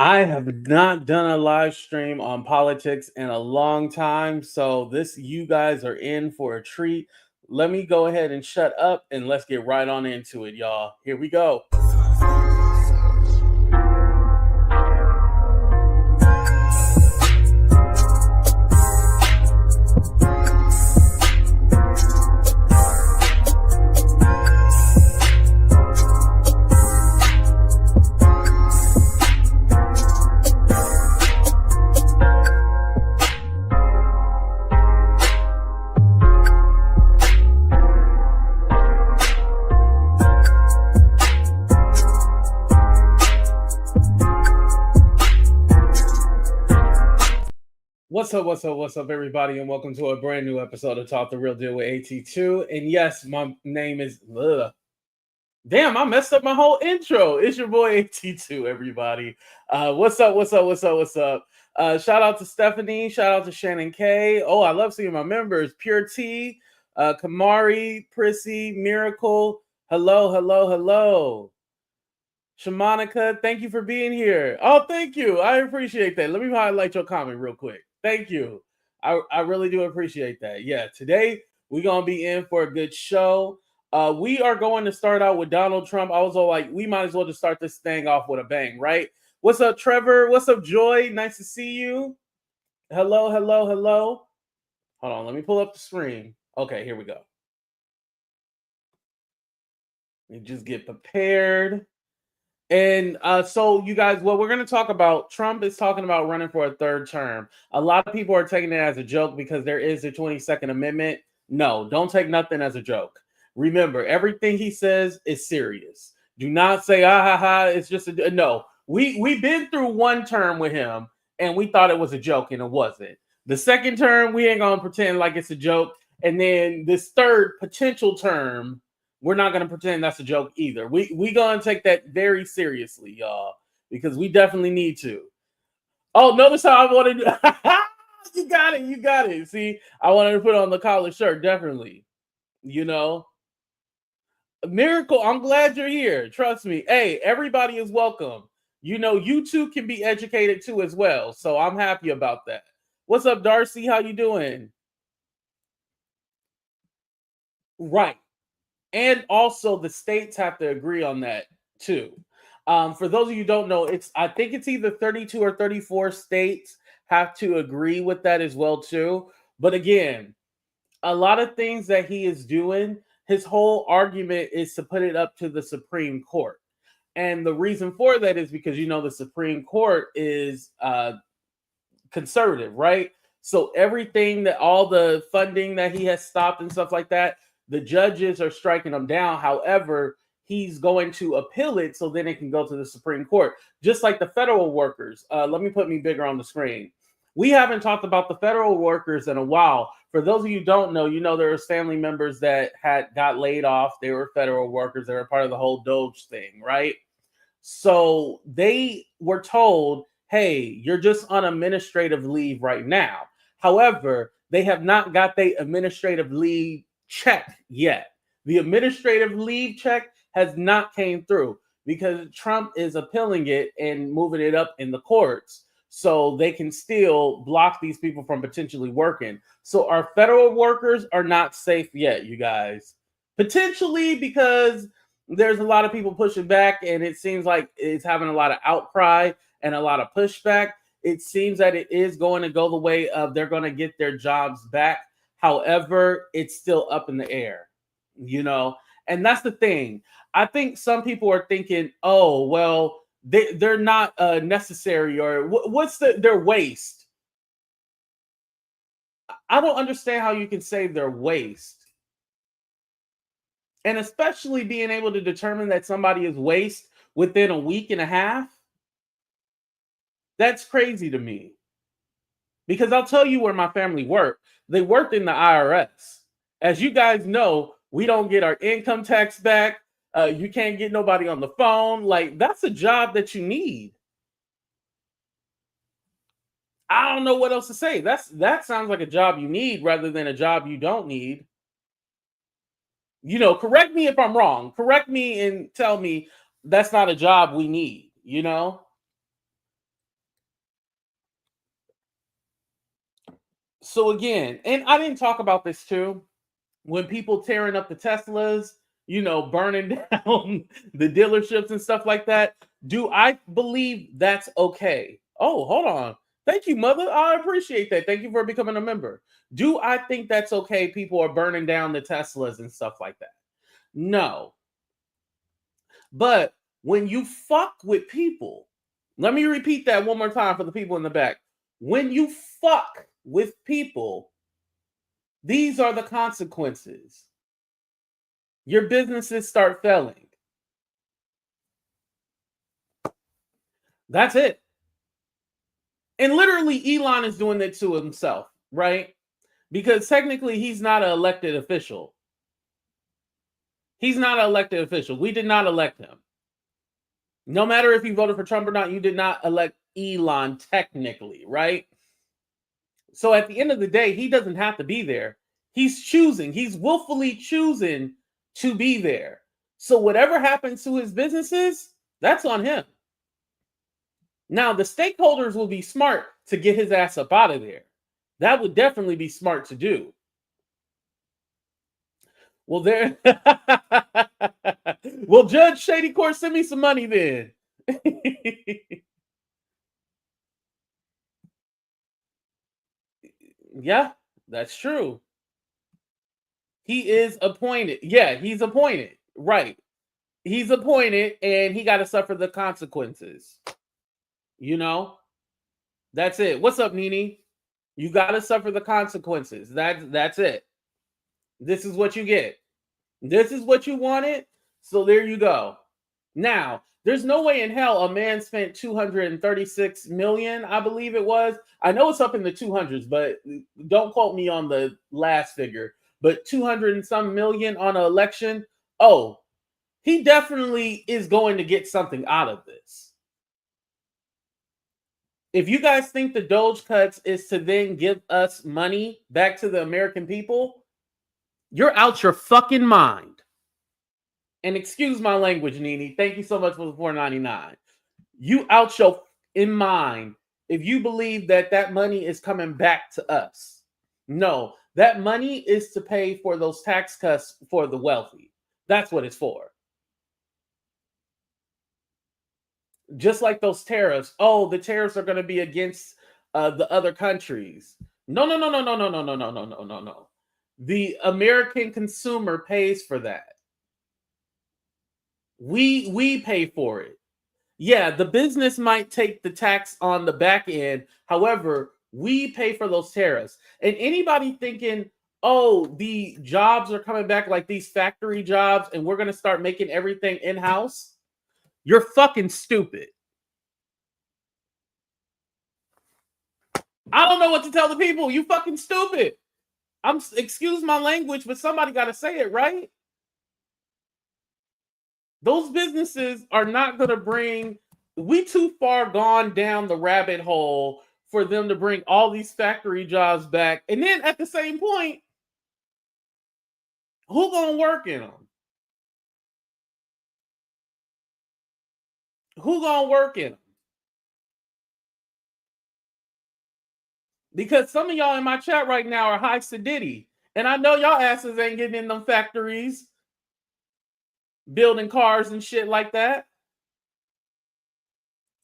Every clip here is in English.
I have not done a live stream on politics in a long time, so this you guys are in for a treat. Let me go ahead and shut up and let's get right on into it, y'all. Here we go. What's up, everybody, and welcome to a brand new episode of Talk the Real Deal with AT2. And yes, my name is. Damn, I messed up my whole intro. It's your boy AT2, everybody. What's up? Shout out to Stephanie. Shout out to Shannon K. Oh, I love seeing my members. Pure T, Kamari, Prissy, Miracle. Hello. Shamanica, thank you for being here. Oh, thank you. I appreciate that. Let me highlight your comment real quick. Thank you. I really do appreciate that. Yeah, today we're going to be in for a good show. We are going to start out with Donald Trump. I was all like, we might as well just start this thing off with a bang, right? What's up, Trevor? What's up, Joy? Nice to see you. Hello. Hold on, let me pull up the screen. Okay, here we go. Let me just get prepared. And so, you guys, what we're going to talk about, Trump is talking about running for a third term. A lot of people are taking it as a joke because there is a 22nd Amendment. No, don't take nothing as a joke. Remember, everything he says is serious. Do not say, it's just a... No, we've been through one term with him, and we thought it was a joke, and it wasn't. The second term, we ain't going to pretend like it's a joke. And then this third potential term, we're not going to pretend that's a joke either. We going to take that very seriously, y'all, because we definitely need to. Oh, notice how I wanted to... You got it. See, I wanted to put on the collar shirt, definitely. You know? Miracle, I'm glad you're here. Trust me. Hey, everybody is welcome. You know, you too can be educated too as well. So I'm happy about that. What's up, Darcy? How you doing? Right. And also the states have to agree on that too. For those of you who don't know, I think it's either 32 or 34 states have to agree with that as well too. But again, a lot of things that he is doing, his whole argument is to put it up to the Supreme Court. And the reason for that is because, the Supreme Court is conservative, right? So everything all the funding that he has stopped and stuff like that, the judges are striking them down. However, he's going to appeal it so then it can go to the Supreme Court, just like the federal workers. Let me put me bigger on the screen. We haven't talked about the federal workers in a while. For those of you who don't know, there was family members that got laid off. They were federal workers. They were part of the whole Doge thing, right? So they were told, hey, you're just on administrative leave right now. However, they have not got their administrative leave check yet. The administrative leave check has not came through because Trump is appealing it and moving it up in the courts so they can still block these people from potentially working. So our federal workers are not safe yet, you guys. Potentially because there's a lot of people pushing back and it seems like it's having a lot of outcry and a lot of pushback. It seems that it is going to go the way of they're going to get their jobs back. However, it's still up in the air, and that's the thing. I think some people are thinking, oh, well, they're not necessary, or what's their waste. I don't understand how you can say they're waste. And especially being able to determine that somebody is waste within a week and a half. That's crazy to me. Because I'll tell you where my family worked. They worked in the IRS. As you guys know, we don't get our income tax back. You can't get nobody on the phone. Like, that's a job that you need. I don't know what else to say. That sounds like a job you need rather than a job you don't need. Correct me if I'm wrong. Correct me and tell me that's not a job we need, So again, and I didn't talk about this too, when people tearing up the Teslas, burning down the dealerships and stuff like that, do I believe that's okay? Oh, hold on. Thank you, mother. I appreciate that. Thank you for becoming a member. Do I think that's okay? People are burning down the Teslas and stuff like that. No. But when you fuck with people, let me repeat that one more time for the people in the back. When you fuck with people, these are the consequences. Your businesses start failing. That's it. And literally, Elon is doing it to himself, right? Because technically, he's not an elected official. He's not an elected official. We did not elect him. No matter if you voted for Trump or not, you did not elect Elon technically, right? So at the end of the day, he doesn't have to be there. He's choosing, he's willfully choosing to be there. So whatever happens to his businesses, that's on him. Now, the stakeholders will be smart to get his ass up out of there. That would definitely be smart to do. Well, there. Well, Judge Shady Court, send me some money then. Yeah, that's true. He is appointed. Yeah, he's appointed. Right. He's appointed and he got to suffer the consequences. That's it. What's up, Nini? You got to suffer the consequences. That's it. This is what you get. This is what you wanted. So there you go. Now, there's no way in hell a man spent 236 million, I believe it was. I know it's up in the 200s, but don't quote me on the last figure. But 200 and some million on an election. Oh, he definitely is going to get something out of this. If you guys think the Doge cuts is to then give us money back to the American people, you're out your fucking mind. And excuse my language, Nini. Thank you so much for the $4.99. You out your in mind if you believe that money is coming back to us. No, that money is to pay for those tax cuts for the wealthy. That's what it's for. Just like those tariffs. Oh, the tariffs are going to be against the other countries. No. The American consumer pays for that. We pay for it. Yeah, the business might take the tax on the back end. However, we pay for those tariffs. And anybody thinking, oh, the jobs are coming back like these factory jobs and we're going to start making everything in-house, you're fucking stupid. I don't know what to tell the people. You fucking stupid. Excuse my language, but somebody got to say it, right? Those businesses are not going to bring, we too far gone down the rabbit hole for them to bring all these factory jobs back. And then at the same point, who going to work in them? Who going to work in them? Because some of y'all in my chat right now are high sedity. And I know y'all asses ain't getting in them factories, building cars and shit like that.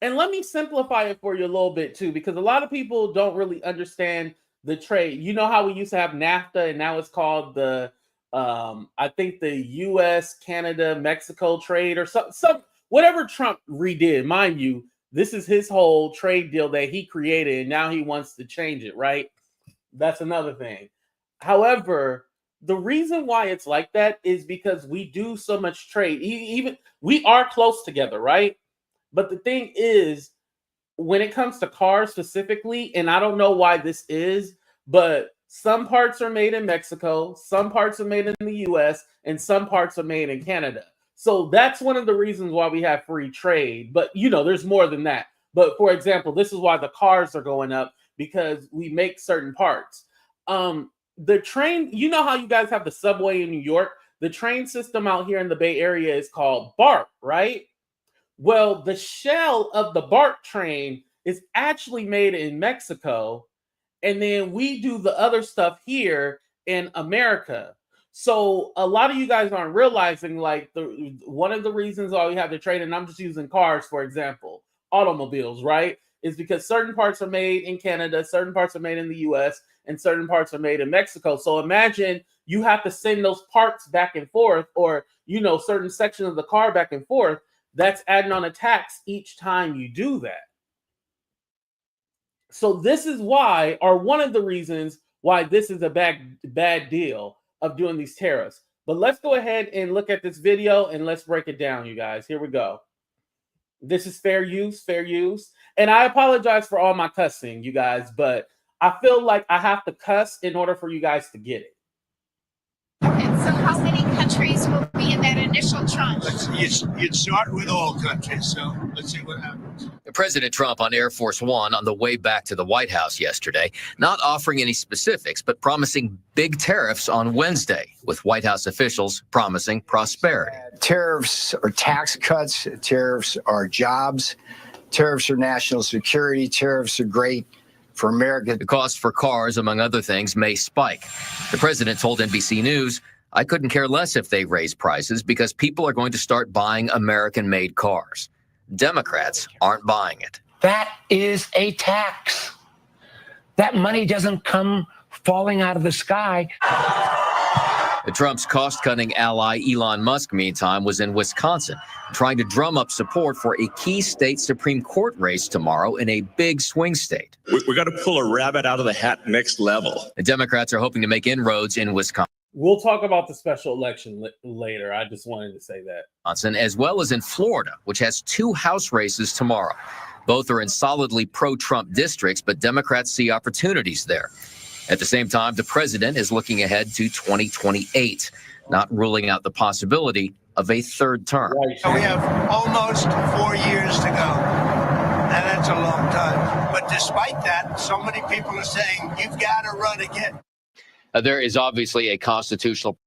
And let me simplify it for you a little bit too, because a lot of people don't really understand the trade. You know how we used to have NAFTA and now it's called the, I think the US, Canada, Mexico trade or some whatever Trump redid. Mind you, this is his whole trade deal that he created and now he wants to change it, right? That's another thing. However, the reason why it's like that is because we do so much trade. Even we are close together, right? But the thing is, when it comes to cars specifically, and I don't know why this is, but some parts are made in Mexico, some parts are made in the US, and some parts are made in Canada. So that's one of the reasons why we have free trade. But there's more than that. But for example, this is why the cars are going up, because we make certain parts. The train, you know how you guys have the subway in New York? The train system out here in the Bay Area is called BART, right? Well, the shell of the BART train is actually made in Mexico, and then we do the other stuff here in America. So a lot of you guys aren't realizing, like, one of the reasons why we have to trade, and I'm just using cars for example, automobiles, right? Is because certain parts are made in Canada, certain parts are made in the US, and certain parts are made in Mexico. So imagine you have to send those parts back and forth, or certain sections of the car back and forth. That's adding on a tax each time you do that. So this is why, or one of the reasons why this is a bad deal of doing these tariffs. But let's go ahead and look at this video and let's break it down, you guys. Here we go. This is fair use. And I apologize for all my cussing, you guys, but I feel like I have to cuss in order for you guys to get it. Okay, so how many countries will be in that initial tranche? You'd start with all countries, so let's see what happens. President Trump on Air Force One on the way back to the White House yesterday, not offering any specifics, but promising big tariffs on Wednesday, with White House officials promising prosperity. Tariffs are tax cuts, tariffs are jobs, tariffs are national security, tariffs are great for America. The cost for cars, among other things, may spike. The president told NBC News, "I couldn't care less if they raise prices because people are going to start buying American-made cars." Democrats aren't buying it. That is a tax. That money doesn't come falling out of the sky. Trump's cost-cutting ally Elon Musk, meantime, was in Wisconsin, trying to drum up support for a key state Supreme Court race tomorrow in a big swing state. We're going to pull a rabbit out of the hat next level. The Democrats are hoping to make inroads in Wisconsin. We'll talk about the special election later. I just wanted to say that. As well as in Florida, which has 2 House races tomorrow. Both are in solidly pro-Trump districts, but Democrats see opportunities there. At the same time, the president is looking ahead to 2028, not ruling out the possibility of a third term. So we have almost 4 years to go, and that's a long time. But despite that, so many people are saying, you've got to run again. There is obviously a constitutional.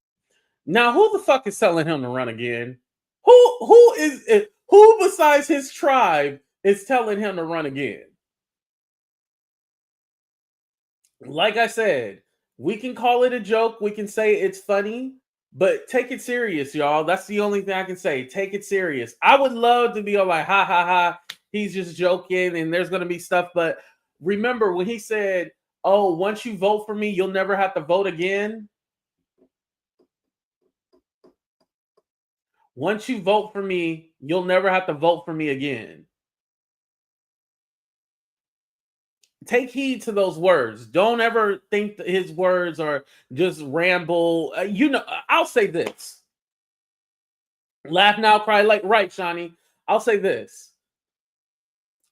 Now, who the fuck is telling him to run again? Who is it? Who besides his tribe is telling him to run again? Like I said, we can call it a joke. We can say it's funny, but take it serious, y'all. That's the only thing I can say. Take it serious. I would love to be all like, ha, ha, ha. He's just joking and there's going to be stuff. But remember when he said, oh, once you vote for me, you'll never have to vote again. Once you vote for me, you'll never have to vote for me again. Take heed to those words. Don't ever think that his words are just ramble. I'll say this. Laugh now, cry like right, Shawnee. I'll say this.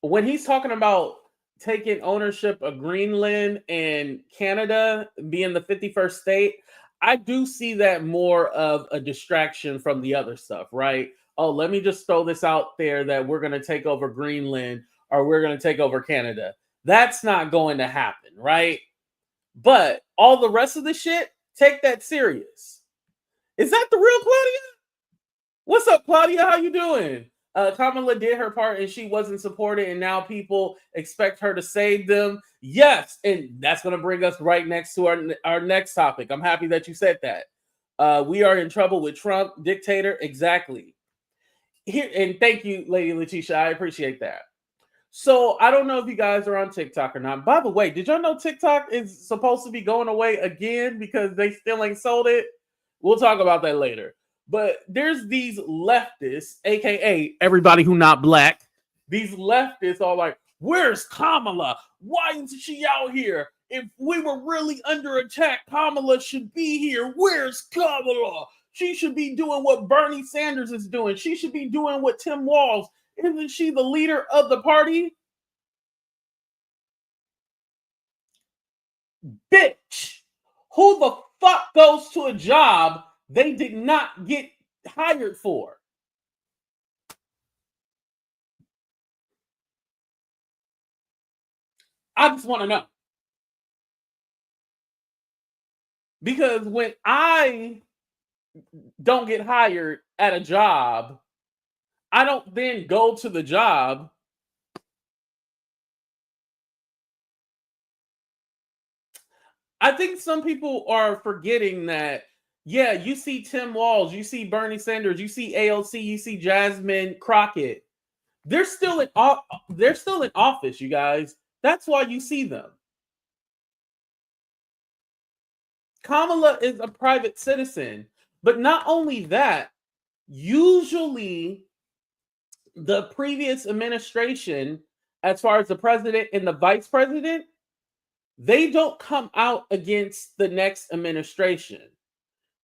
When he's talking about taking ownership of Greenland and Canada being the 51st state, I do see that more of a distraction from the other stuff, right? Oh, let me just throw this out there that we're going to take over Greenland or we're going to take over Canada. That's not going to happen, right? But all the rest of the shit, take that serious. Is that the real Claudia? What's up, Claudia? How you doing? Kamala did her part and she wasn't supported, and now people expect her to save them. Yes, and that's going to bring us right next to our next topic. I'm happy that you said that. We are in trouble with Trump, dictator. Exactly. Here, and thank you, Lady Letitia. I appreciate that. So I don't know if you guys are on TikTok or not. By the way, did y'all know TikTok is supposed to be going away again because they still ain't sold it? We'll talk about that later. But there's these leftists, aka everybody who not black. These leftists are like, where's Kamala? Why isn't she out here? If we were really under attack, Kamala should be here. Where's Kamala? She should be doing what Bernie Sanders is doing. She should be doing what Tim Walz. Isn't she the leader of the party? Bitch, who the fuck goes to a job they did not get hired for? I just want to know. Because when I don't get hired at a job, I don't then go to the job I think some people are forgetting that, yeah, you see Tim Walz, you see Bernie Sanders, you see AOC, you see Jasmine Crockett. They're still in office, you guys. That's why you see them. Kamala is a private citizen. But not only that, usually the previous administration, as far as the president and the vice president, they don't come out against the next administration.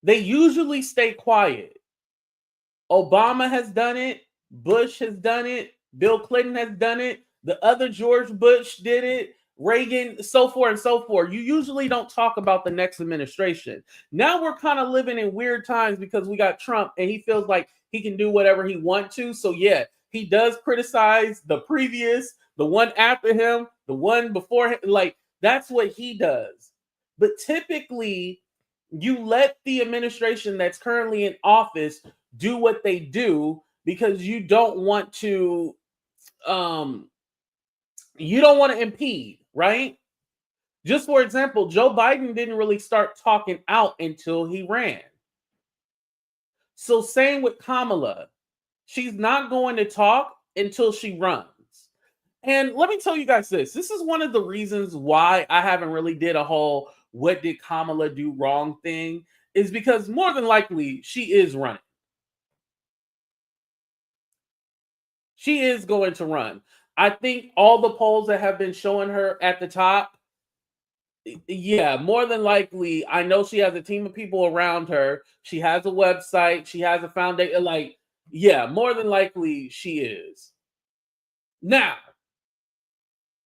They usually stay quiet. Obama has done it. Bush has done it. Bill Clinton has done it. The other George Bush did it. Reagan, so forth and so forth. You usually don't talk about the next administration. Now we're kind of living in weird times because we got Trump and he feels like he can do whatever he wants to. So yeah, he does criticize the previous, the one after him, the one before him. Like, that's what he does. But typically, you let the administration that's currently in office do what they do because you don't want to impede, right? Just for example, Joe Biden didn't really start talking out until he ran. So same with Kamala. She's not going to talk until she runs. And let me tell you guys this. This is one of the reasons why I haven't really did a whole what did Kamala do wrong thing, is because more than likely she is running. She is going to run. I think all the polls that have been showing her at the top, yeah, more than likely, I know she has a team of people around her. She has a website. She has a foundation. Like, yeah, more than likely she is. Now,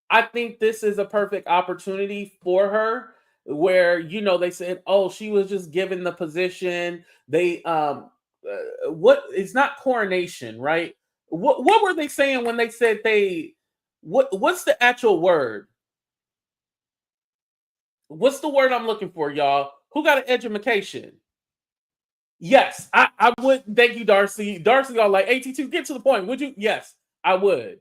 I think this is a perfect opportunity for her where, you know, they said, oh, she was just given the position. They, it's not coronation, right? What were they saying when they said what's the actual word? What's the word I'm looking for, y'all? Who got an education? Yes, I would. Thank you, Darcy. Darcy got like AT2, get to the point, would you? Yes, I would.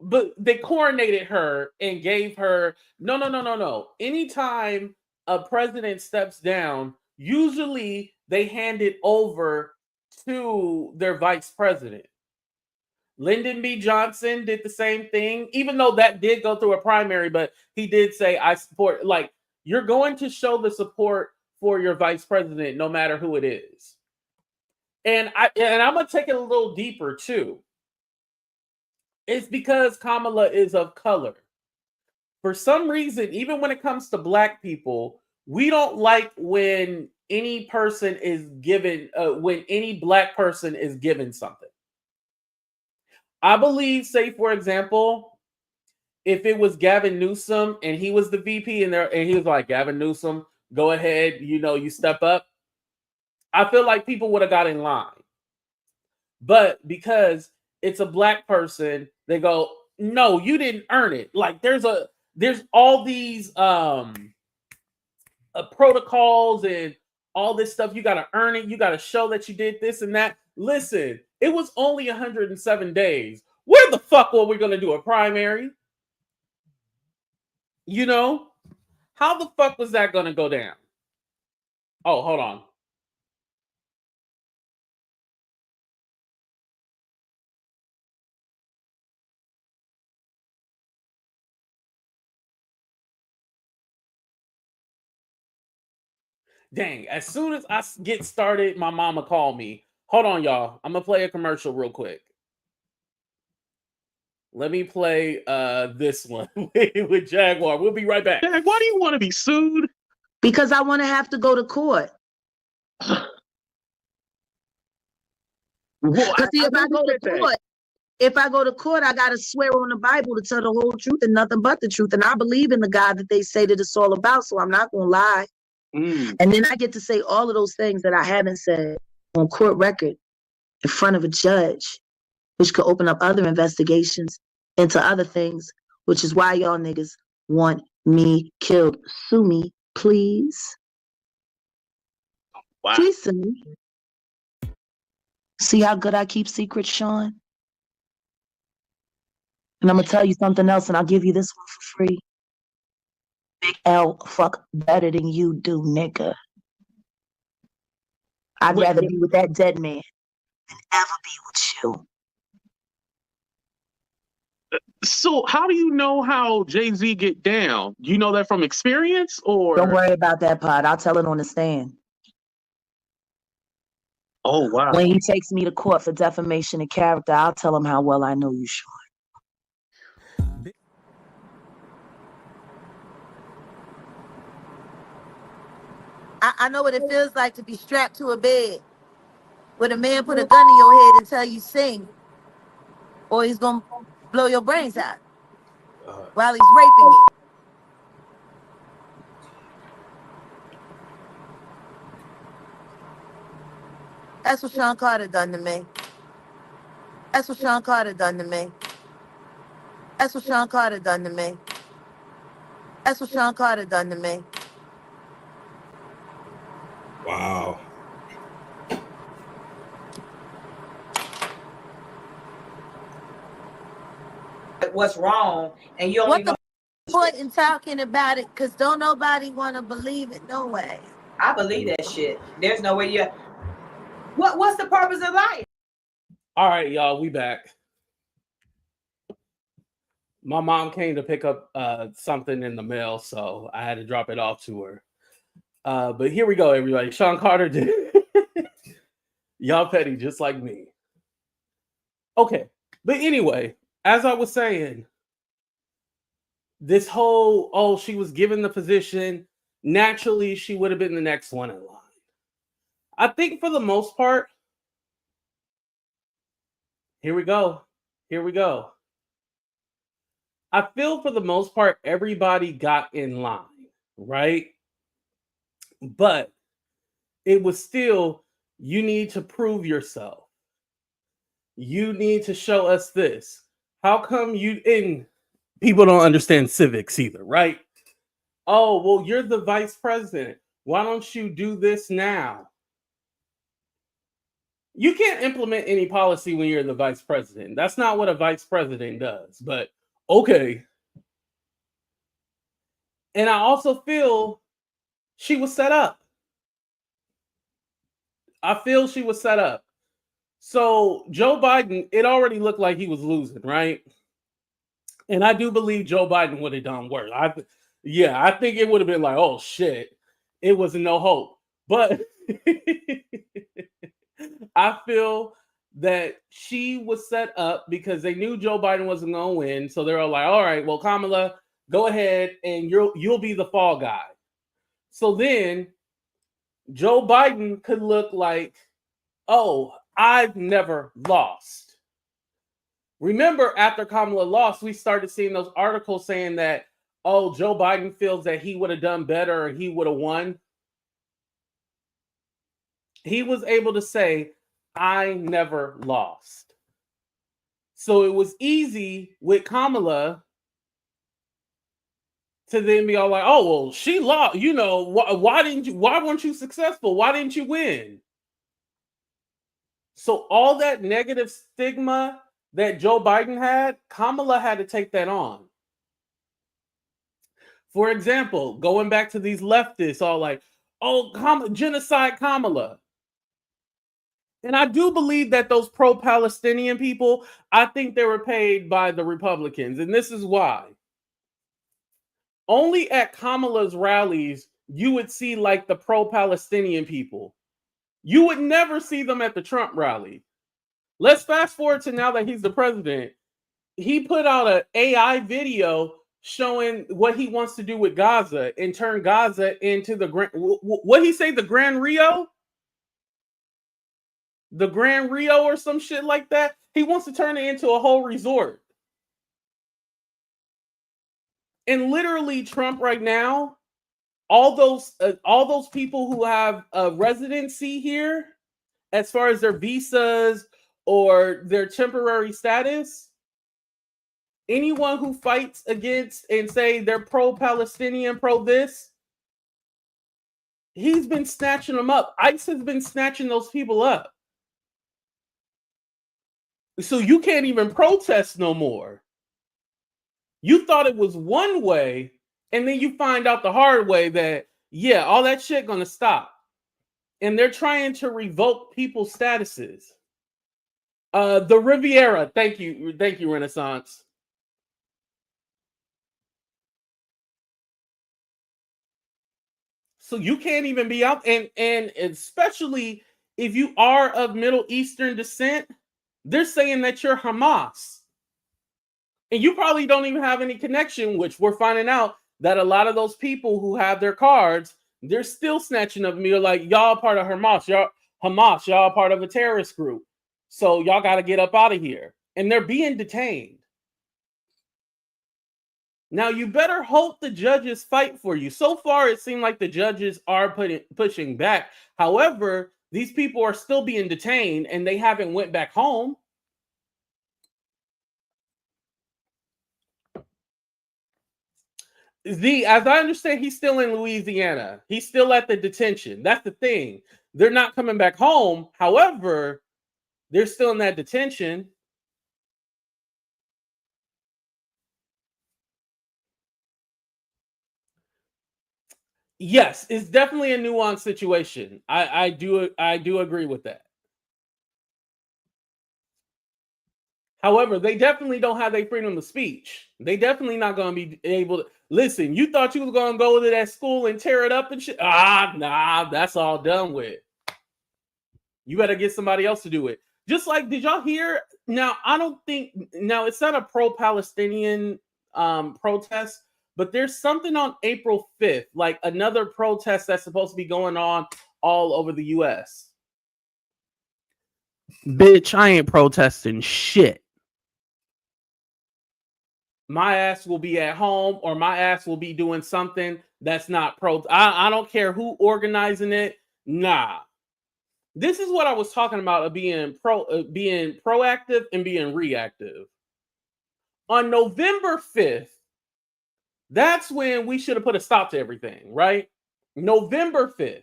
But they coronated her and gave her no. Anytime a president steps down, usually they hand it over to their vice president. Lyndon B. Johnson did the same thing, even though that did go through a primary, but he did say, I support, like, you're going to show the support for your vice president, no matter who it is. And I'm going to take it a little deeper too. It's because Kamala is of color. For some reason, even when it comes to Black people, we don't like when any person is given, when any Black person is given something. I believe, say for example, if it was Gavin Newsom and he was the VP and he was like, Gavin Newsom, go ahead, you step up. I feel like people would have got in line. But because it's a Black person, they go, no, you didn't earn it. Like there's all these protocols and all this stuff. You got to earn it. You got to show that you did this and that. Listen, it was only 107 days. Where the fuck were we going to do a primary? How the fuck was that going to go down? Oh, hold on. Dang, as soon as I get started, my mama called me. Hold on, y'all. I'm going to play a commercial real quick. Let me play this one with Jaguar. We'll be right back. Jag, why do you want to be sued? Because I want to have to go to court. Because see, if I go to court, I got to swear on the Bible to tell the whole truth and nothing but the truth. And I believe in the God that they say that it's all about, so I'm not going to lie. And then I get to say all of those things that I haven't said on court record in front of a judge, which could open up other investigations into other things, which is why y'all niggas want me killed. Sue me, please. Wow. Please sue me. See how good I keep secrets, Sean? And I'm gonna tell you something else, and I'll give you this one for free. Big L fuck better than you do, nigga. I'd rather be with that dead man than ever be with you. So how do you know how Jay-Z get down? You know that from experience, or Don't worry about that part. I'll tell it on the stand. Oh wow. When he takes me to court for defamation of character, I'll tell him how well I know you, Sean. I know what it feels like to be strapped to a bed with a man put a gun in your head and tell you sing, or he's gonna blow your brains out while he's raping you. That's what Sean Carter done to me. That's what Sean Carter done to me. That's what Sean Carter done to me. That's what Sean Carter done to me. Wow. What's wrong, and you What the point in talking about it? Cause don't nobody want to believe it. No way. I believe that shit. There's no way you. What's the purpose of life? All right, y'all, we back. My mom came to pick up something in the mail, so I had to drop it off to her. But here we go, everybody. Sean Carter did. Y'all petty, just like me. Okay, but anyway, as I was saying, this whole, she was given the position, naturally she would have been the next one in line. I think for the most part, here we go. I feel for the most part, everybody got in line, right? But it was still, you need to prove yourself. You need to show us this. How come and people don't understand civics either, right? Oh, well, you're the vice president. Why don't you do this now? You can't implement any policy when you're the vice president. That's not what a vice president does, but okay. And I also feel she was set up. So Joe Biden, it already looked like he was losing, right? And I do believe Joe Biden would have done worse. I think it would have been like, oh shit, it was no hope. But I feel that she was set up because they knew Joe Biden wasn't going to win. So they're all like, all right, well, Kamala, go ahead and you'll be the fall guy. So then Joe Biden could look like, oh, I've never lost. Remember, after Kamala lost, we started seeing those articles saying that, oh, Joe Biden feels that he would have done better or he would have won. He was able to say, I never lost. So it was easy with Kamala to then be all like, oh, well, she lost. You know, why weren't you successful? Why didn't you win? So all that negative stigma that Joe Biden had, Kamala had to take that on. For example, going back to these leftists, all like, oh, genocide Kamala. And I do believe that those pro-Palestinian people, I think they were paid by the Republicans. And this is why. Only at Kamala's rallies, you would see like the pro-Palestinian people. You would never see them at the Trump rally. Let's fast forward to now that he's the president. He put out an AI video showing what he wants to do with Gaza and turn Gaza into the what he say, the Grand Rio? The Grand Rio or some shit like that. He wants to turn it into a whole resort. And literally Trump right now, all those people who have a residency here, as far as their visas or their temporary status, anyone who fights against and say they're pro-Palestinian, pro this, he's been snatching them up. ICE has been snatching those people up. So you can't even protest no more. You thought it was one way, and then you find out the hard way that, yeah, all that shit gonna stop. And they're trying to revoke people's statuses. The Riviera, thank you, Renaissance. So you can't even be out, and especially if you are of Middle Eastern descent, they're saying that you're Hamas. And you probably don't even have any connection, which we're finding out that a lot of those people who have their cards, they're still snatching up me. You're like, y'all part of Hamas, y'all part of a terrorist group. So y'all got to get up out of here. And they're being detained. Now, you better hope the judges fight for you. So far, it seemed like the judges are pushing back. However, these people are still being detained and they haven't went back home. As I understand, he's still in Louisiana. He's still at the detention. That's the thing. They're not coming back home. However, they're still in that detention. Yes, it's definitely a nuanced situation. I do agree with that. However, they definitely don't have their freedom of speech. They definitely not going to be able to listen. You thought you was going to go to that school and tear it up and shit? Nah, that's all done with. You better get somebody else to do it. Just like, did y'all hear? Now, I don't think, now it's not a pro-Palestinian protest, but there's something on April 5th, like another protest that's supposed to be going on all over the U.S. Bitch, I ain't protesting shit. My ass will be at home, or my ass will be doing something that's not I don't care who organizing it. Nah. This is what I was talking about of being proactive and being reactive. On November 5th, that's when we should have put a stop to everything, right? November 5th.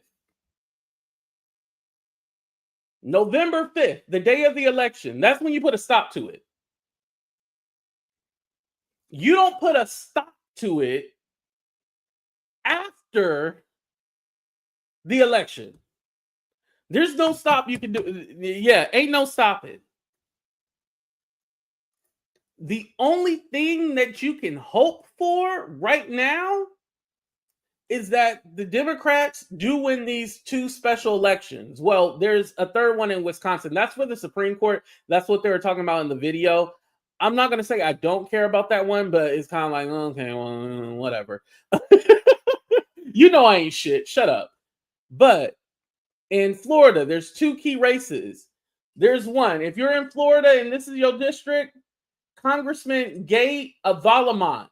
November 5th, the day of the election. That's when you put a stop to it. You don't put a stop to it after the election. There's no stop you can do. Yeah, ain't no stopping. The only thing that you can hope for right now is that the Democrats do win these two special elections. Well, there's a third one in Wisconsin. That's for the Supreme Court. That's what they were talking about in the video. I'm not going to say I don't care about that one, but it's kind of like, okay, well, whatever. You know I ain't shit. Shut up. But in Florida, there's two key races. There's one. If you're in Florida and this is your district, Congressman Gay Avalamont.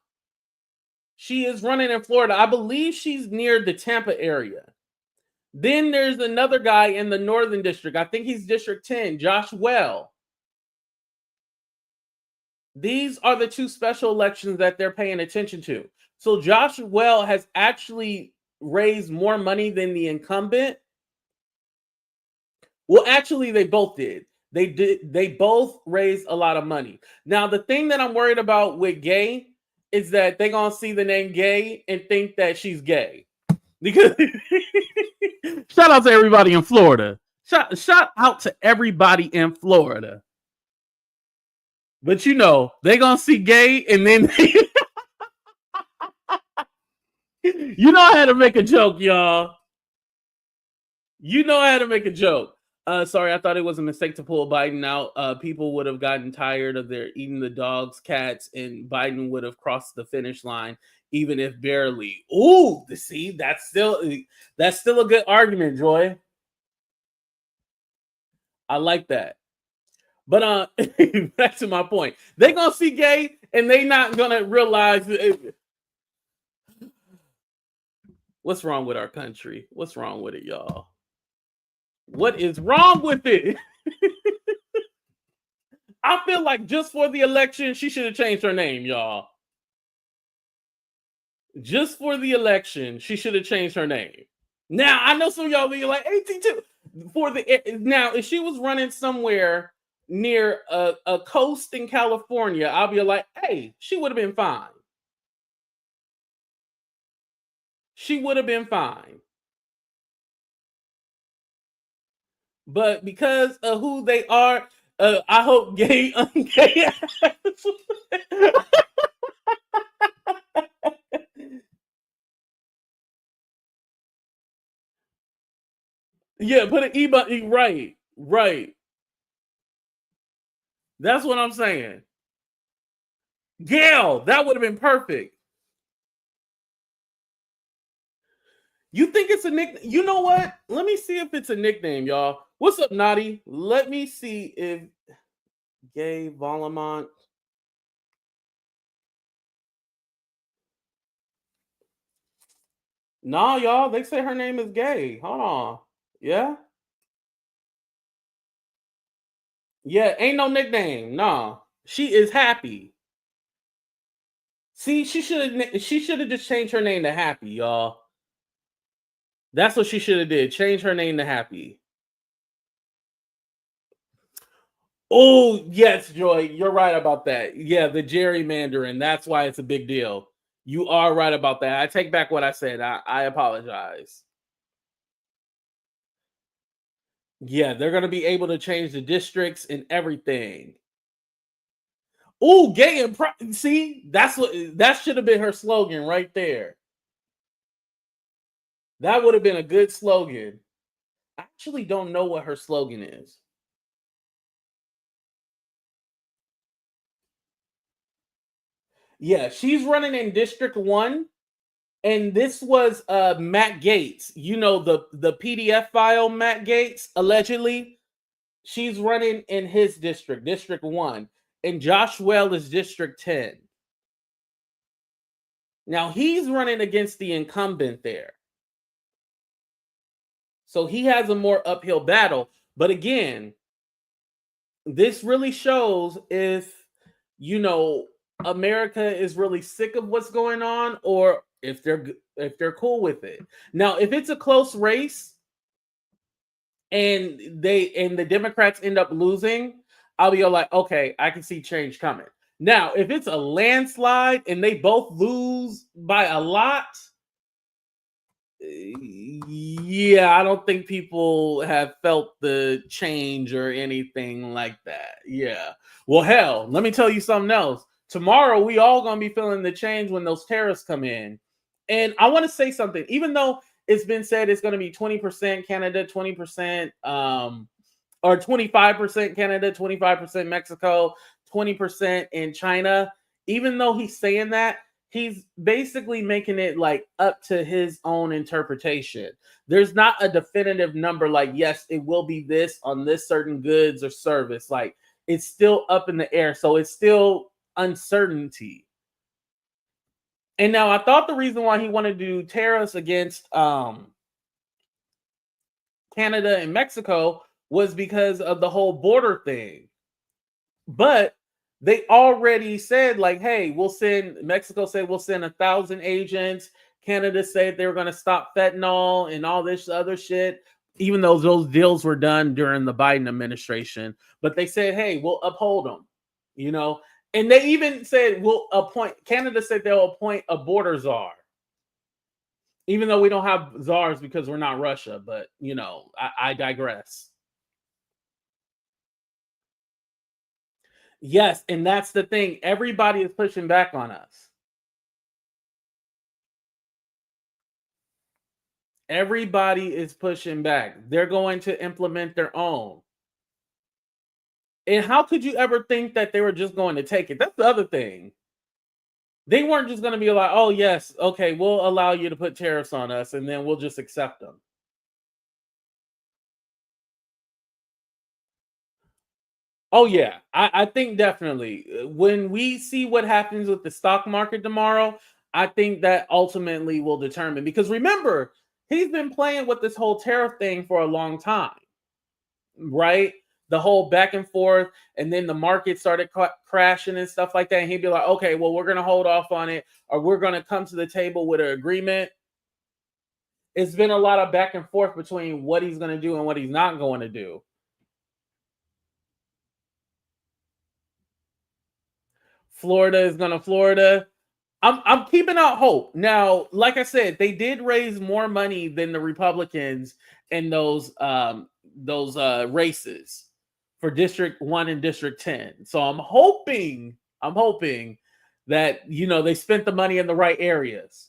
She is running in Florida. I believe she's near the Tampa area. Then there's another guy in the Northern District. I think he's District 10, Josh Well. These are the two special elections that they're paying attention to. So Josh Well has actually raised more money than the incumbent. Well, actually, they both did. They both raised a lot of money. Now, the thing that I'm worried about with Gay is that they're going to see the name Gay and think that she's gay. Because shout out to everybody in Florida. Shout out to everybody in Florida. But you know, they're going to see Gay and then you know I had to make a joke, y'all. You know I had to make a joke. Sorry, I thought it was a mistake to pull Biden out. People would have gotten tired of their eating the dogs, cats, and Biden would have crossed the finish line, even if barely. Ooh, see, that's still a good argument, Joy. I like that. But back to my point. They're gonna see Gay and they not gonna realize what's wrong with our country. What's wrong with it, y'all? What is wrong with it? I feel like just for the election, she should have changed her name, y'all. Just for the election, she should have changed her name. Now, I know some of y'all be like, 82. Now, if she was running somewhere near a coast in California, I'll be like, hey, she would have been fine. she would have been fine. But because of who they are, I hope gay. Yeah, put an E button. Right, right. That's what I'm saying. Gail, that would have been perfect. You think it's a nickname? You know what? Let me see if it's a nickname, y'all. What's up, Naughty? Let me see if Gay Volamont. Nah, y'all. They say her name is Gay. Hold on. Yeah? Yeah, ain't no nickname. Nah. She is Happy. See, she should have just changed her name to Happy, y'all. That's what she should have did. Change her name to Happy. Oh, yes, Joy. You're right about that. Yeah, the gerrymandering. That's why it's a big deal. You are right about that. I take back what I said. I apologize. Yeah, they're going to be able to change the districts and everything. Oh, gay and see, that should have been her slogan right there. That would have been a good slogan. I actually don't know what her slogan is. Yeah, she's running in District 1. And this was Matt Gaetz. You know, the PDF file Matt Gaetz, allegedly. She's running in his district, District 1. And Josh Well is District 10. Now, he's running against the incumbent there. So he has a more uphill battle. But again, this really shows if, you know, America is really sick of what's going on, or if they're cool with it. Now, if it's a close race and the Democrats end up losing, I'll be like, okay, I can see change coming. Now, if it's a landslide and they both lose by a lot, yeah, I don't think people have felt the change or anything like that. Yeah. Well, hell, let me tell you something else. Tomorrow, we all going to be feeling the change when those tariffs come in. And I want to say something. Even though it's been said it's going to be 20% Canada, 20%, or 25% Canada, 25% Mexico, 20% in China. Even though he's saying that, he's basically making it like up to his own interpretation. There's not a definitive number like, yes, it will be this on this certain goods or service. Like, it's still up in the air. So it's still uncertainty. And now I thought the reason why he wanted to do tariffs against Canada and Mexico was because of the whole border thing. But they already said, like, hey, Mexico said we'll send 1,000 agents. Canada said they were going to stop fentanyl and all this other shit, even though those deals were done during the Biden administration. But they said, hey, we'll uphold them, you know. And they even said Canada said they'll appoint a border czar. Even though we don't have czars because we're not Russia. But, you know, I digress. Yes, and that's the thing. Everybody is pushing back on us. Everybody is pushing back. They're going to implement their own. And how could you ever think that they were just going to take it? That's the other thing. They weren't just going to be like, oh, yes, okay, we'll allow you to put tariffs on us, and then we'll just accept them. Oh, yeah, I think definitely. When we see what happens with the stock market tomorrow, I think that ultimately will determine. Because remember, he's been playing with this whole tariff thing for a long time, right? The whole back and forth, and then the market started crashing and stuff like that. And he'd be like, okay, well, we're going to hold off on it, or we're going to come to the table with an agreement. It's been a lot of back and forth between what he's going to do and what he's not going to do. Florida is going to Florida. I'm keeping out hope. Now, like I said, they did raise more money than the Republicans in those races for District 1 and District 10. So I'm hoping that they spent the money in the right areas.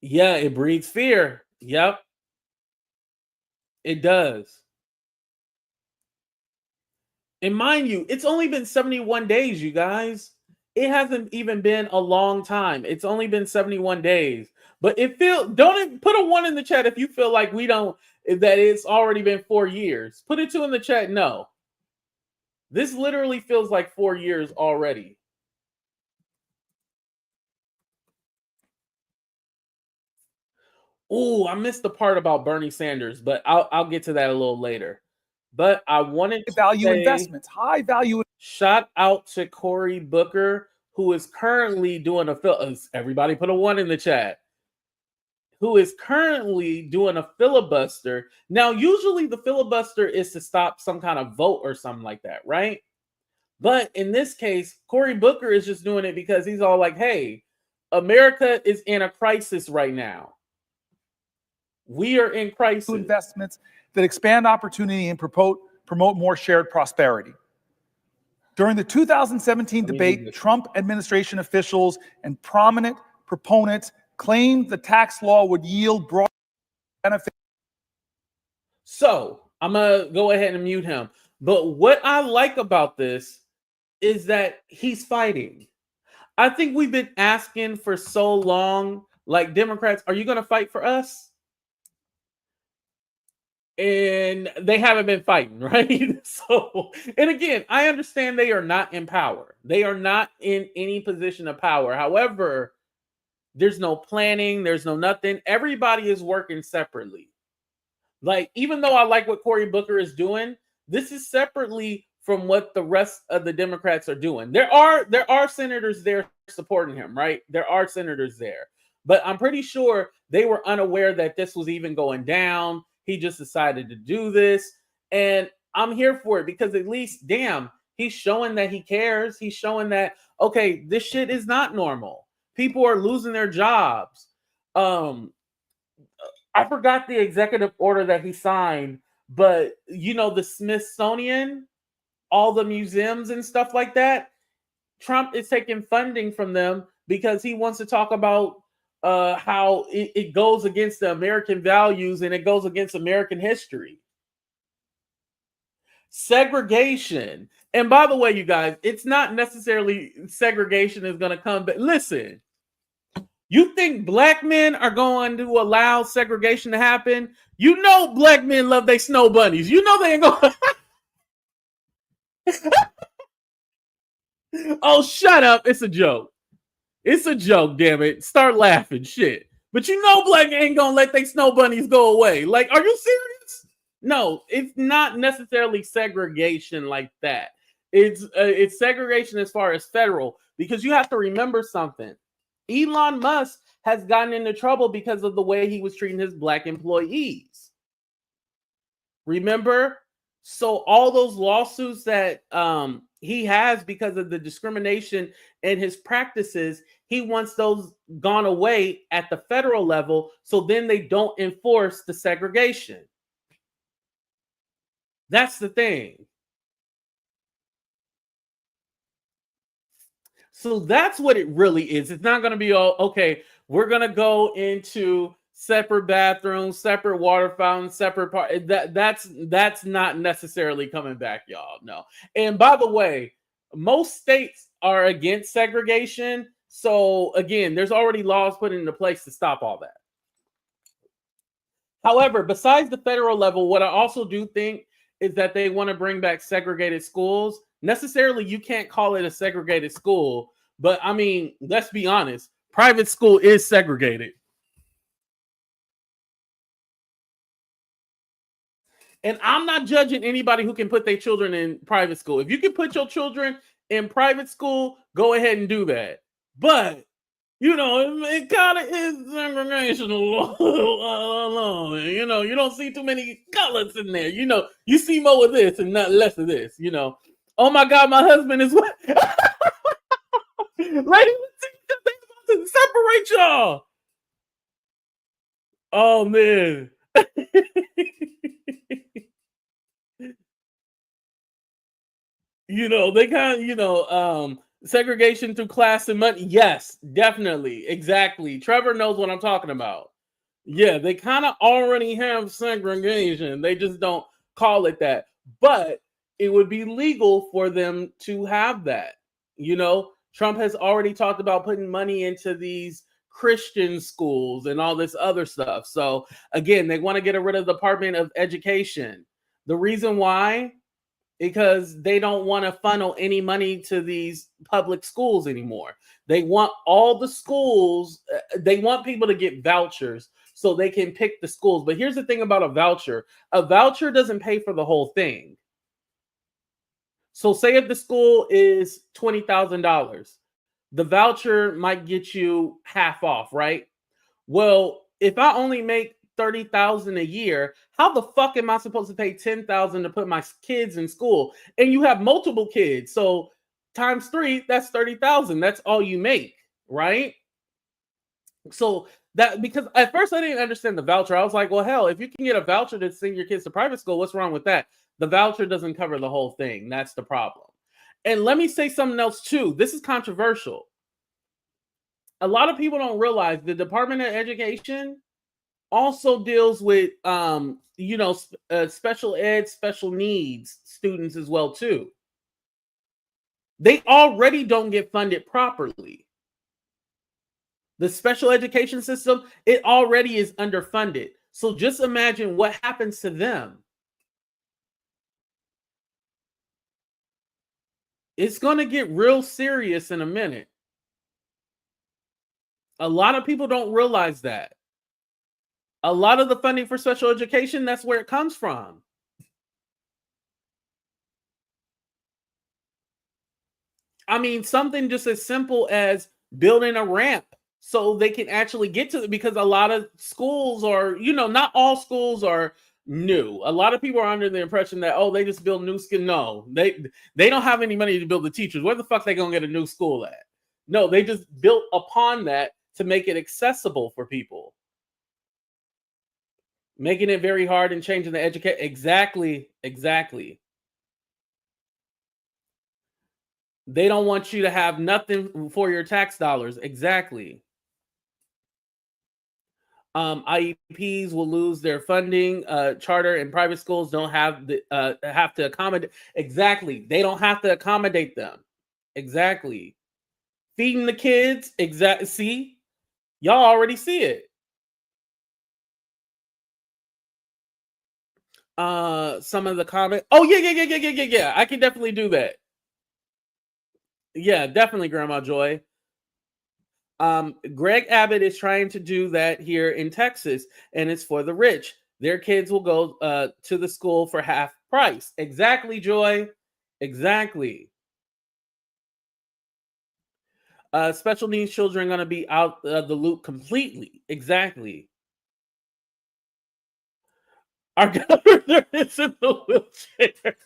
Yeah, it breeds fear. Yep. It does. And mind you, it's only been 71 days, you guys. It hasn't even been a long time. It's only been 71 days. But don't put a 1 in the chat if you feel like that it's already been 4 years. Put a 2 in the chat. No. This literally feels like 4 years already. Oh, I missed the part about Bernie Sanders, but I'll get to that a little later. But I wanted to value say, investments, high value. Shout out to Cory Booker, who is currently doing everybody put a 1 in the chat. Who is currently doing a filibuster. Now, usually the filibuster is to stop some kind of vote or something like that, right? But in this case, Cory Booker is just doing it because he's all like, hey, America is in a crisis right now. We are in crisis. Investments that expand opportunity and promote more shared prosperity. During the 2017 debate, Trump administration officials and prominent proponents claimed the tax law would yield broad benefits. So I'm going to go ahead and mute him. But what I like about this is that he's fighting. I think we've been asking for so long, like, Democrats, are you going to fight for us? And they haven't been fighting, right? So, and again, I understand they are not in power. They are not in any position of power. However, there's no planning. There's no nothing. Everybody is working separately. Like, even though I like what Cory Booker is doing, this is separately from what the rest of the Democrats are doing. There are senators there supporting him, right? There are senators there. But I'm pretty sure they were unaware that this was even going down. He just decided to do this. And I'm here for it because at least, damn, he's showing that he cares. He's showing that, okay, this shit is not normal. People are losing their jobs. I forgot the executive order that he signed, but the Smithsonian, all the museums and stuff like that, Trump is taking funding from them because he wants to talk about how it goes against the American values and it goes against American history. Segregation. And by the way, you guys, it's not necessarily segregation is going to come, but listen, you think black men are going to allow segregation to happen? You know black men love their snow bunnies. You know they ain't going Oh, shut up. It's a joke. It's a joke, damn it. Start laughing, shit. But black ain't gonna let they snow bunnies go away. Like, are you serious? No, it's not necessarily segregation like that. It's segregation as far as federal, because you have to remember something. Elon Musk has gotten into trouble because of the way he was treating his black employees. Remember? So all those lawsuits that he has because of the discrimination and his practices, he wants those gone away at the federal level, so then they don't enforce the segregation. That's the thing. So that's what it really is. It's not going to be all, okay, we're going to go into separate bathrooms, separate water fountains, separate part. That's not necessarily coming back, y'all. No. And by the way, most states are against segregation. So again, there's already laws put into place to stop all that. However, besides the federal level, what I also do think is that they want to bring back segregated schools. Necessarily, you can't call it a segregated school, but I mean, let's be honest, private school is segregated. And I'm not judging anybody who can put their children in private school. If you can put your children in private school, go ahead and do that. But, it kind of is segregation. You don't see too many colors in there. You see more of this and not less of this, Oh my God, my husband is what? Lady, let's separate y'all. Oh man. They kind of, segregation through class and money. Yes, definitely. Exactly. Trevor knows what I'm talking about. Yeah, they kind of already have segregation. They just don't call it that. But it would be legal for them to have that. Trump has already talked about putting money into these Christian schools and all this other stuff. So again, they want to get rid of the Department of Education. The reason why? Because they don't want to funnel any money to these public schools anymore. They want all the schools, they want people to get vouchers so they can pick the schools. But here's the thing about a voucher doesn't pay for the whole thing. So say if the school is $20,000, the voucher might get you half off, right? Well, if I only make $30,000 a year, how the fuck am I supposed to pay $10,000 to put my kids in school? And you have multiple kids, so times 3, that's $30,000. That's all you make, right? So that, because at first I didn't understand the voucher. I was like, well, hell, if you can get a voucher to send your kids to private school, what's wrong with that? The voucher doesn't cover the whole thing. That's the problem. And let me say something else too. This is controversial. A lot of people don't realize the Department of Education also deals with special ed, special needs students as well too. They already don't get funded properly. The special education system, it already is underfunded. So just imagine what happens to them. It's going to get real serious in a minute. A lot of people don't realize that. A lot of the funding for special education, that's where it comes from. I mean, something just as simple as building a ramp so they can actually get to it, because a lot of schools are, not all schools are new. A lot of people are under the impression that, oh, they just build new school. No, they don't have any money to build the teachers. Where the fuck they gonna get a new school at? No, they just built upon that to make it accessible for people. Making it very hard and changing the education. Exactly. They don't want you to have nothing for your tax dollars. Exactly. IEPs will lose their funding. Charter and private schools don't have to accommodate. Exactly. They don't have to accommodate them. Exactly. Feeding the kids. Exactly. See, y'all already see it. Some of the comments. Oh yeah. I can definitely do that. Yeah, definitely, Grandma Joy. Greg Abbott is trying to do that here in Texas, and it's for the rich. Their kids will go to the school for half price. Exactly, Joy. Exactly. Special needs children are going to be out of the loop completely. Exactly. Our governor is in the wheelchair.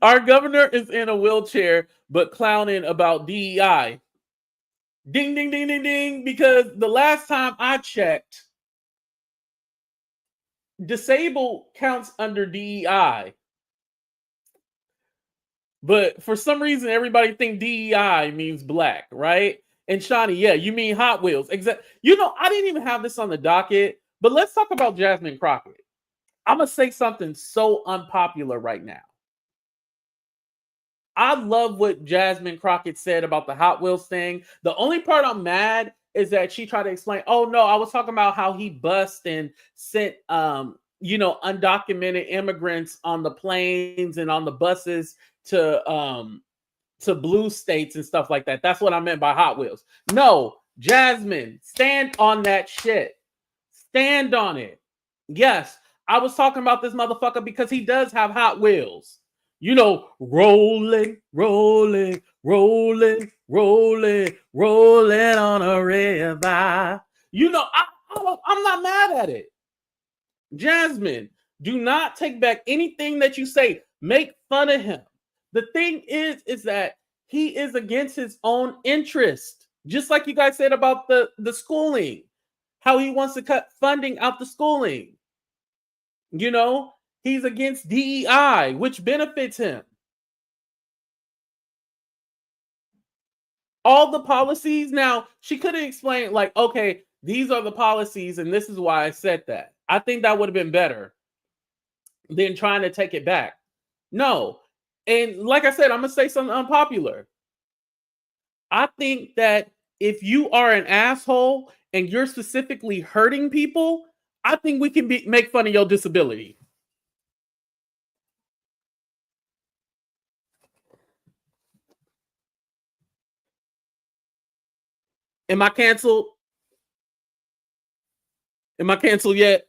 Our governor is in a wheelchair, but clowning about DEI. Ding, ding, ding, ding, ding. Because the last time I checked, disabled counts under DEI. But for some reason, everybody think DEI means black, right? And Shawnee, yeah, you mean Hot Wheels. Exactly. I didn't even have this on the docket, but let's talk about Jasmine Crockett. I'm going to say something so unpopular right now. I love what Jasmine Crockett said about the Hot Wheels thing. The only part I'm mad is that she tried to explain, oh no, I was talking about how he bussed and sent undocumented immigrants on the planes and on the buses to blue states and stuff like that. That's what I meant by Hot Wheels. No, Jasmine, stand on that shit. Stand on it. Yes, I was talking about this motherfucker because he does have Hot Wheels. Rolling, rolling, rolling, rolling, rolling on a river. I'm not mad at it. Jasmine, do not take back anything that you say. Make fun of him. The thing is that he is against his own interest. Just like you guys said about the schooling, how he wants to cut funding out the schooling. You know, he's against DEI, which benefits him. All the policies. Now, she could have explained, like, okay, these are the policies, and this is why I said that. I think that would have been better than trying to take it back. No. And like I said, I'm going to say something unpopular. I think that if you are an asshole and you're specifically hurting people, I think we can make fun of your disability. Am I canceled? Am I canceled yet?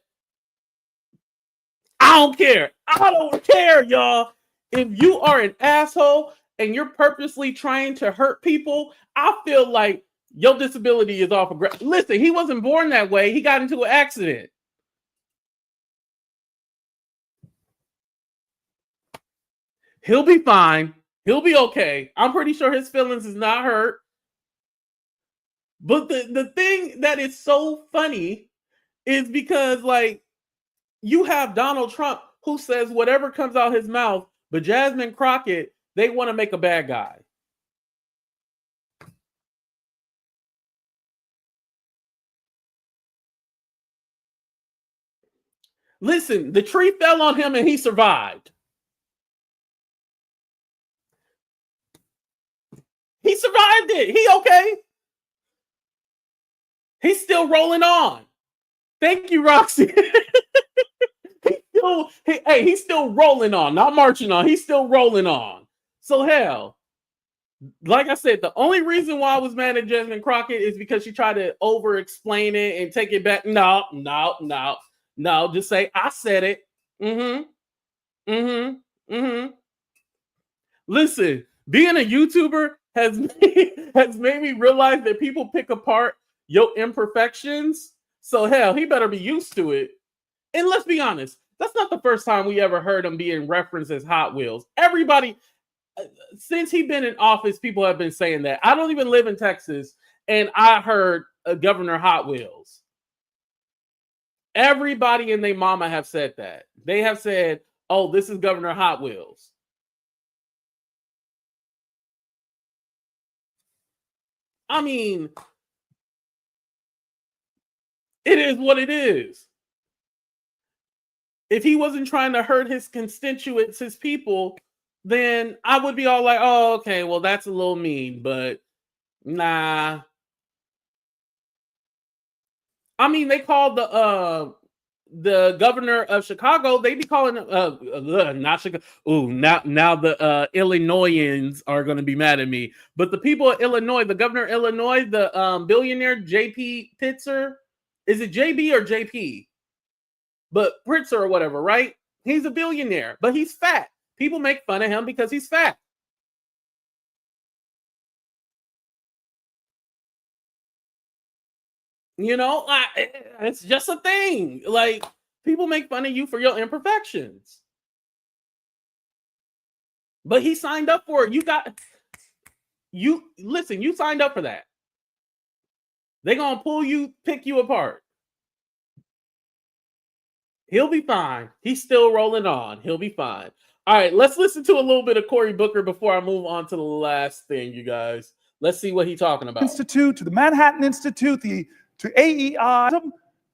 I don't care. I don't care, y'all. If you are an asshole and you're purposely trying to hurt people, I feel like your disability is off of ground. Listen, he wasn't born that way. He got into an accident. He'll be fine. He'll be okay. I'm pretty sure his feelings is not hurt. But the thing that is so funny is because, like, you have Donald Trump who says whatever comes out his mouth, but Jasmine Crockett, they want to make a bad guy. Listen, the tree fell on him and he survived. He survived it. He okay. He's still rolling on. Thank you, Roxy. He's still rolling on, not marching on. He's still rolling on. So hell, like I said, the only reason why I was mad at Jasmine Crockett is because she tried to over-explain it and take it back. No. Just say, I said it. Listen, being a YouTuber has made me realize that people pick apart your imperfections. So hell, he better be used to it. And let's be honest, that's not the first time we ever heard him being referenced as Hot Wheels. Everybody, since he's been in office, people have been saying that. I don't even live in Texas, and I heard Governor Hot Wheels. Everybody and their mama have said that. They have said, oh, this is Governor Hot Wheels. I mean, it is what it is. If he wasn't trying to hurt his constituents, his people, then I would be all like, oh, okay, well, that's a little mean, but nah. I mean, they called the governor of Chicago, they be calling not Chicago. Ooh, now the Illinoisans are going to be mad at me. But the people of Illinois, the governor of Illinois, the billionaire JP Pitzer, is it JB or JP? But Pritzker or whatever, right? He's a billionaire, but he's fat. People make fun of him because he's fat. You know, it's just a thing. Like, people make fun of you for your imperfections. But he signed up for it. You signed up for that. They're going to pick you apart. He'll be fine. He's still rolling on. He'll be fine. All right, let's listen to a little bit of Cory Booker before I move on to the last thing, you guys. Let's see what he's talking about. Institute, to the Manhattan Institute, to AEI,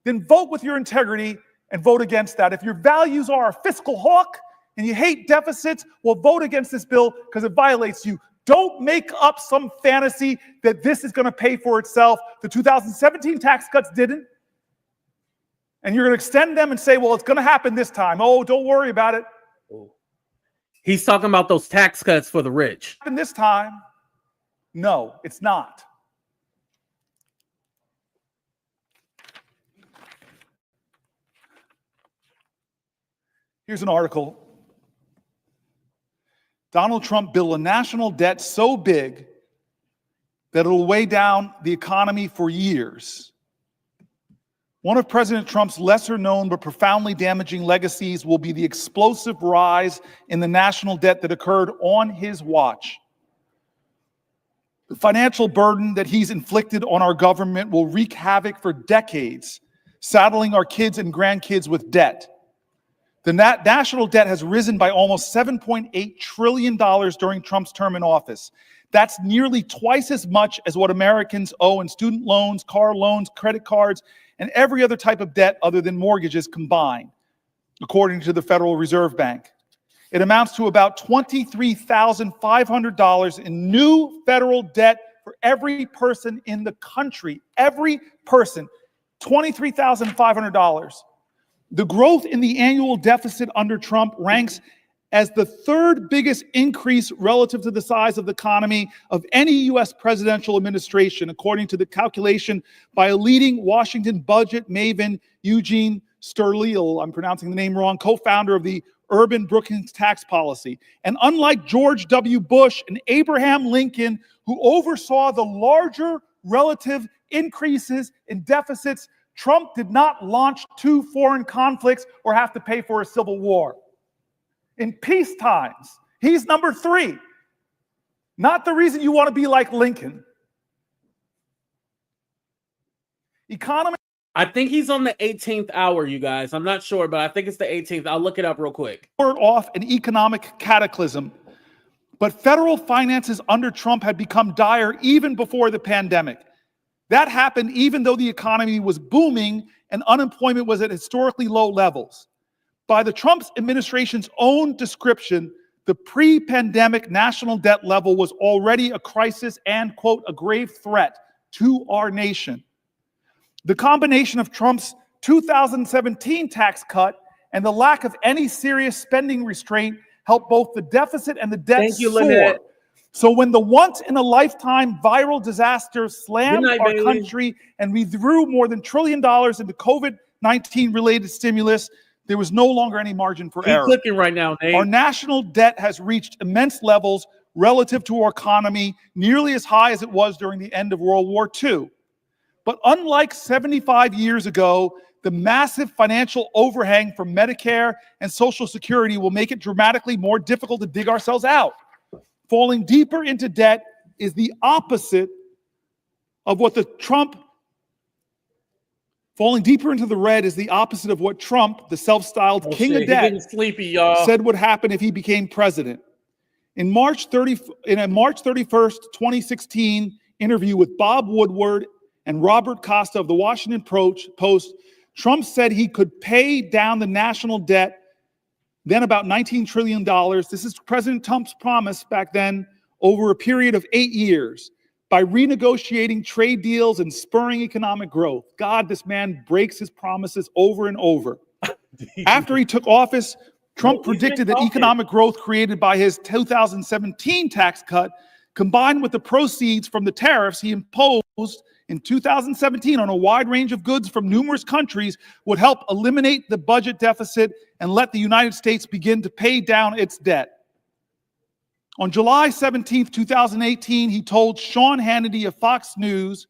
then vote with your integrity and vote against that. If your values are a fiscal hawk and you hate deficits, well, vote against this bill because it violates you. Don't make up some fantasy that this is going to pay for itself. The 2017 tax cuts didn't. And you're going to extend them and say, well, it's going to happen this time. Oh, don't worry about it. He's talking about those tax cuts for the rich. And this time, no, it's not. Here's an article. Donald Trump built a national debt so big that it'll weigh down the economy for years. One of President Trump's lesser known but profoundly damaging legacies will be the explosive rise in the national debt that occurred on his watch. The financial burden that he's inflicted on our government will wreak havoc for decades, saddling our kids and grandkids with debt. The national debt has risen by almost $7.8 trillion during Trump's term in office. That's nearly twice as much as what Americans owe in student loans, car loans, credit cards, and every other type of debt other than mortgages combined, according to the Federal Reserve Bank. It amounts to about $23,500 in new federal debt for every person in the country. Every person, $23,500. The growth in the annual deficit under Trump ranks as the third biggest increase relative to the size of the economy of any U.S. presidential administration, according to the calculation by a leading Washington budget maven, Eugene Sterleel, I'm pronouncing the name wrong, co-founder of the Urban Brookings tax policy. And unlike George W. Bush and Abraham Lincoln, who oversaw the larger relative increases in deficits, Trump did not launch 2 foreign conflicts or have to pay for a civil war. In peace times, he's number 3. Not the reason you want to be like Lincoln. Economy. I think he's on the 18th hour, you guys. I'm not sure, but I think it's the 18th. I'll look it up real quick. Off an economic cataclysm, but federal finances under Trump had become dire even before the pandemic. That happened even though the economy was booming and unemployment was at historically low levels. By the Trump administration's own description, the pre-pandemic national debt level was already a crisis and, quote, a grave threat to our nation. The combination of Trump's 2017 tax cut and the lack of any serious spending restraint helped both the deficit and the debt soar. So when the once-in-a-lifetime viral disaster slammed our country and we threw more than $1 trillion into COVID-19 related stimulus, there was no longer any margin for error. Clicking right now, Nate. Our national debt has reached immense levels relative to our economy, nearly as high as it was during the end of World War II. But unlike 75 years ago, the massive financial overhang from Medicare and Social Security will make it dramatically more difficult to dig ourselves out. Falling deeper into debt is the opposite of what falling deeper into the red is the opposite of what Trump, the self-styled king of debt, said would happen if he became president. In a March 31st, 2016 interview with Bob Woodward and Robert Costa of the Washington Post, Trump said he could pay down the national debt, then about $19 trillion. This is President Trump's promise back then, over a period of 8 years, by renegotiating trade deals and spurring economic growth. God, this man breaks his promises over and over. After he took office, Trump predicted that economic growth created by his 2017 tax cut, combined with the proceeds from the tariffs he imposed in 2017 on a wide range of goods from numerous countries, would help eliminate the budget deficit and let the United States begin to pay down its debt. On July 17, 2018, he told Sean Hannity of Fox News,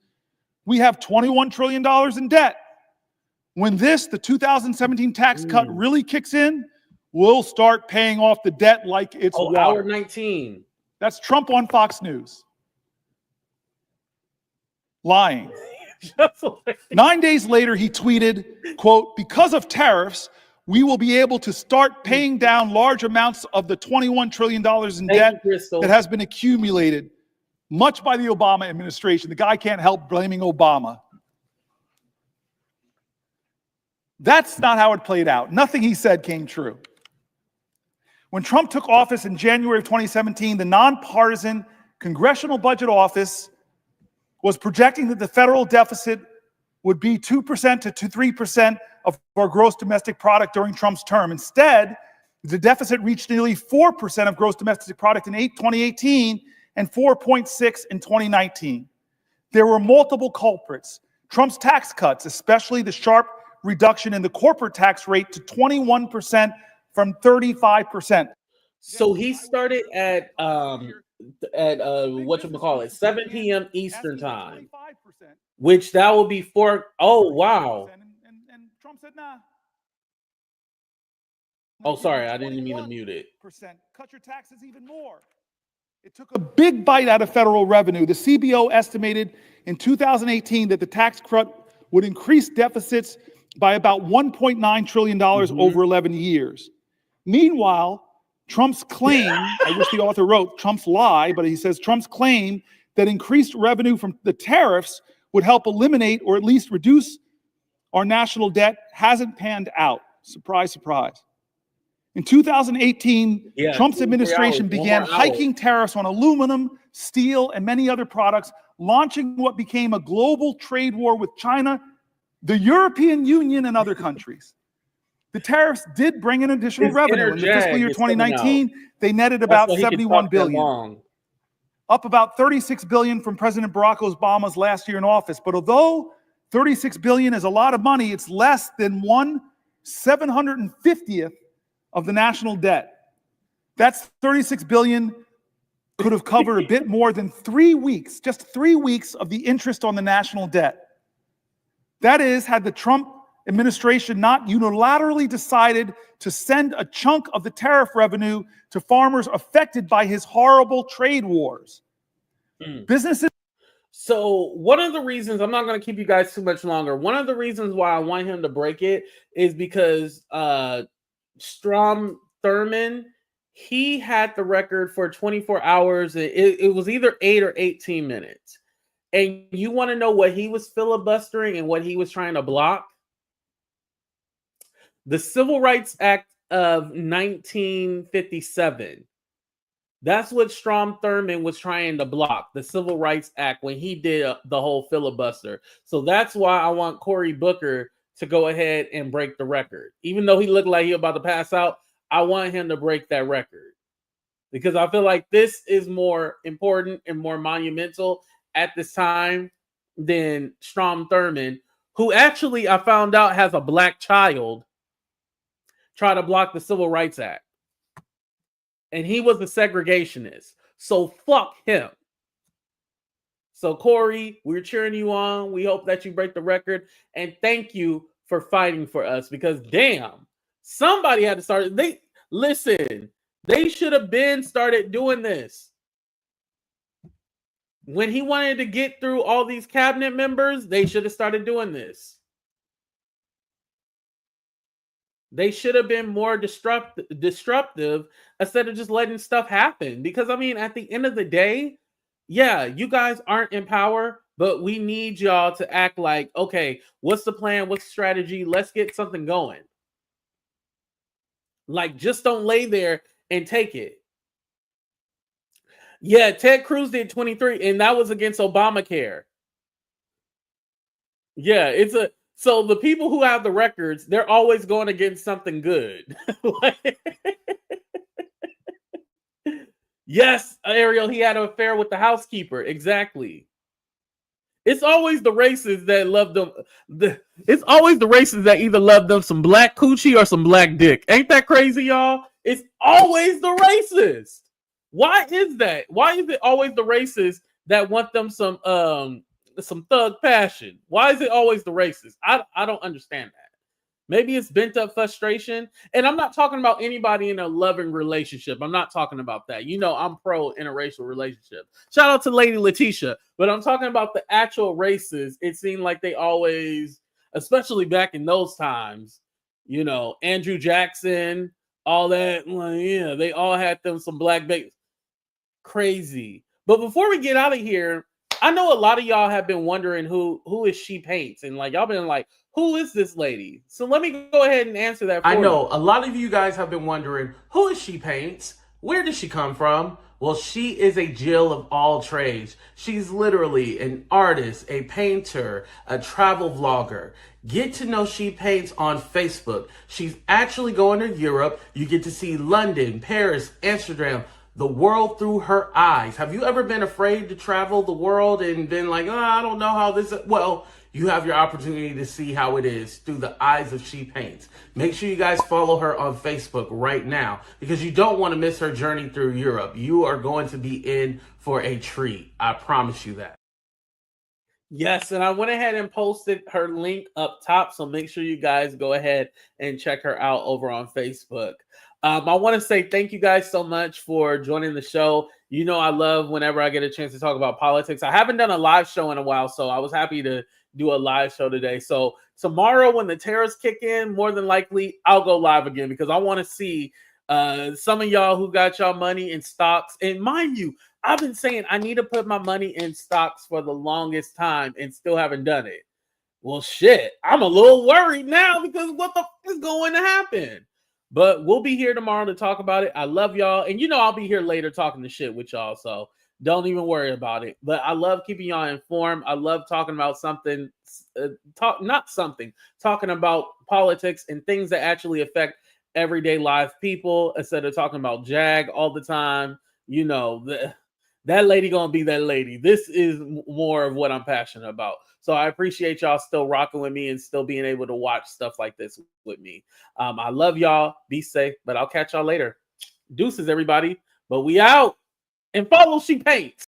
"We have $21 trillion in debt. When the 2017 tax cut really kicks in, we'll start paying off the debt like it's water." Hour 19. That's Trump on Fox News. Lying. 9 days later, he tweeted, quote, "Because of tariffs, we will be able to start paying down large amounts of the $21 trillion in debt that has been accumulated, much by the Obama administration." The guy can't help blaming Obama. That's not how it played out. Nothing he said came true. When Trump took office in January of 2017, the nonpartisan Congressional Budget Office was projecting that the federal deficit would be 2% to 3% of our gross domestic product during Trump's term. Instead, the deficit reached nearly 4% of gross domestic product in 2018 and 4.6% in 2019. There were multiple culprits. Trump's tax cuts, especially the sharp reduction in the corporate tax rate to 21% from 35%. So he started at whatchamacallit, 7 p.m. Eastern time, which that will be 4. Oh, wow. said, nah. Oh, sorry, I didn't mean to mute it. Cut your taxes even more. It took a big bite out of federal revenue. The CBO estimated in 2018 that the tax cut would increase deficits by about $1.9 trillion over 11 years. Meanwhile, Trump's claim, I wish the author wrote Trump's lie, but he says Trump's claim that increased revenue from the tariffs would help eliminate or at least reduce our national debt hasn't panned out. Surprise, surprise. In 2018, Trump's administration began hiking tariffs on aluminum, steel, and many other products, launching what became a global trade war with China, the European Union, and other countries. The tariffs did bring in additional revenue. In the fiscal year 2019, they netted about $71 billion, up about $36 billion from President Barack Obama's last year in office. But although $36 billion is a lot of money, it's less than 1/750th of the national debt. That's $36 billion could have covered a bit more than 3 weeks, just 3 weeks of the interest on the national debt. That is, had the Trump administration not unilaterally decided to send a chunk of the tariff revenue to farmers affected by his horrible trade wars. Businesses. So one of the reasons, I'm not going to keep you guys too much longer. One of the reasons why I want him to break it is because Strom Thurmond, he had the record for 24 hours. It was either 8 or 18 minutes. And you want to know what he was filibustering and what he was trying to block? The Civil Rights Act of 1957. That's what Strom Thurmond was trying to block, the Civil Rights Act, when he did the whole filibuster. So that's why I want Cory Booker to go ahead and break the record. Even though he looked like he was about to pass out, I want him to break that record. Because I feel like this is more important and more monumental at this time than Strom Thurmond, who actually, I found out, has a black child try to block the Civil Rights Act. And he was a segregationist. So fuck him. So Cory, we're cheering you on. We hope that you break the record. And thank you for fighting for us. Because damn, somebody had to start. They should have been started doing this. When he wanted to get through all these cabinet members, they should have started doing this. They should have been more disruptive instead of just letting stuff happen. Because, I mean, at the end of the day, yeah, you guys aren't in power, but we need y'all to act like, okay, what's the plan? What's the strategy? Let's get something going. Like, just don't lay there and take it. Yeah, Ted Cruz did 23, and that was against Obamacare. Yeah, so the people who have the records, they're always going against something good. Yes, Ariel, he had an affair with the housekeeper. Exactly. It's always the racists that love them. It's always the racists that either love them some black coochie or some black dick. Ain't that crazy, y'all? It's always the racists. Why is that? Why is it always the racists that want them some thug passion? Why is it always the racists? I don't understand that. Maybe it's bent up frustration. And I'm not talking about anybody in a loving relationship. I'm not talking about that. You know, I'm pro interracial relationship. Shout out to Lady Letitia. But I'm talking about the actual races. It seemed like they always, especially back in those times, you know, Andrew Jackson, all that. Well, yeah, they all had them some black babies. Crazy. But before we get out of here, I know a lot of y'all have been wondering who is She Paints, and like y'all been like, who is this lady? So let me go ahead and answer that for you. I know a lot of you guys have been wondering, who is She Paints? Where does she come from? Well, she is a Jill of all trades. She's literally an artist, a painter, a travel vlogger. Get to know She Paints on Facebook. She's actually going to Europe. You get to see London, Paris, Amsterdam, the world through her eyes. Have you ever been afraid to travel the world and been like, oh, I don't know how this is? Well, you have your opportunity to see how it is through the eyes of She Paints. Make sure you guys follow her on Facebook right now because you don't want to miss her journey through Europe. You are going to be in for a treat. I promise you that. Yes, and I went ahead and posted her link up top, so make sure you guys go ahead and check her out over on Facebook. I want to say thank you guys so much for joining the show. You know I love whenever I get a chance to talk about politics. I haven't done a live show in a while, so I was happy to do a live show today. So tomorrow when the tariffs kick in, more than likely, I'll go live again because I want to see some of y'all who got y'all money in stocks. And mind you, I've been saying I need to put my money in stocks for the longest time and still haven't done it. Well, shit, I'm a little worried now because what the fuck is going to happen? But we'll be here tomorrow to talk about it. I love y'all. And you know I'll be here later talking the shit with y'all, so don't even worry about it. But I love keeping y'all informed. I love talking about something, talking about politics and things that actually affect everyday live people instead of talking about Jag all the time. You know, that lady gonna be that lady. This is more of what I'm passionate about. So I appreciate y'all still rocking with me and still being able to watch stuff like this with me. I love y'all. Be safe, but I'll catch y'all later. Deuces, everybody. But we out. And follow She Paints.